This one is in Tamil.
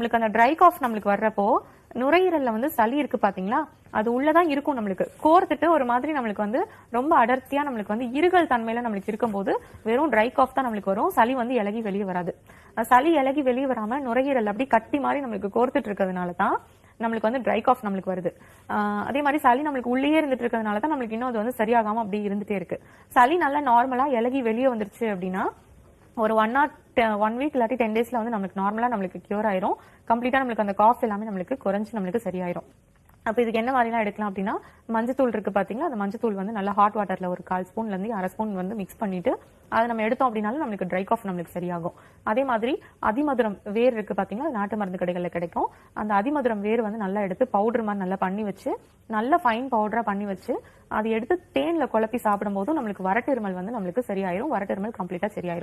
நம்மளுக்கு அந்த ட்ரை காஃப் நம்மளுக்கு வர்றப்போ நுரையீரல்ல வந்து சளி இருக்கு பாத்தீங்களா, அது உள்ளதான் இருக்கும். நம்மளுக்கு கோர்த்துட்டு ஒரு மாதிரி நம்மளுக்கு வந்து ரொம்ப அடர்த்தியா நம்மளுக்கு வந்து இருகல் தன்மையில நம்மளுக்கு இருக்கும்போது வெறும் ட்ரை காஃப் தான் நம்மளுக்கு வரும். சளி வந்து இலகி வெளியே வராது. சளி இலகி வெளியே வராம நுரையீரல் அப்படி கட்டி மாதிரி நம்மளுக்கு கோர்த்துட்டு இருக்கிறதுனால தான் நம்மளுக்கு வந்து ட்ரை காஃப் நம்மளுக்கு வருது. அதே மாதிரி சளி நம்மளுக்கு உள்ளே இருந்துட்டு இருக்கிறதுனால தான் நம்மளுக்கு இன்னும் அது வந்து சரியாகாம அப்படி இருந்துட்டே இருக்கு. சளி நல்லா நார்மலா இலகி வெளியே வந்துருச்சு அப்படின்னா ஒரு 1 வீக் இல்லாட்டி 10 டேஸ்ல வந்து நம்மளுக்கு நார்மலா நம்மளுக்கு கியூர் ஆயிரும். கம்ப்ளீட்டா நம்மளுக்கு அந்த காஃப் எல்லாமே நம்மளுக்கு குறைஞ்சு நம்மளுக்கு சரியாயிரும். அப்ப இதுக்கு என்ன மாதிரிலாம் எடுக்கலாம் அப்படின்னா, மஞ்சத்தூள் இருக்கு பாத்தீங்களா, அந்த மஞ்சத்தூள் வந்து நல்லா ஹாட் வாட்டர்ல ஒரு 1/4 ஸ்பூன்ல இருந்து 1/2 ஸ்பூன் வந்து மிக்ஸ் பண்ணிட்டு அதை நம்ம எடுத்தோம் அப்படின்னாலும் நம்மளுக்கு ட்ரை காஃப் நம்மளுக்கு சரியாகும். அதே மாதிரி அதிமதுரம் வேர் இருக்கு பாத்தீங்களா, நாட்டு மருந்து கடைகள்ல கிடைக்கும். அந்த அதிமதுரம் வேர் வந்து நல்லா எடுத்து பவுடர் மாதிரி நல்லா பண்ணி வச்சு, நல்ல ஃபைன் பவுடரா பண்ணி வச்சு அதை எடுத்து தேன்ல குழப்பி சாப்பிடும் போதும் நம்மளுக்கு வறட்டு இருமல் வந்து நம்மளுக்கு சரியாயிரும். வறட்டு இருமல் கம்ப்ளீட்டா சரியாயிரும்.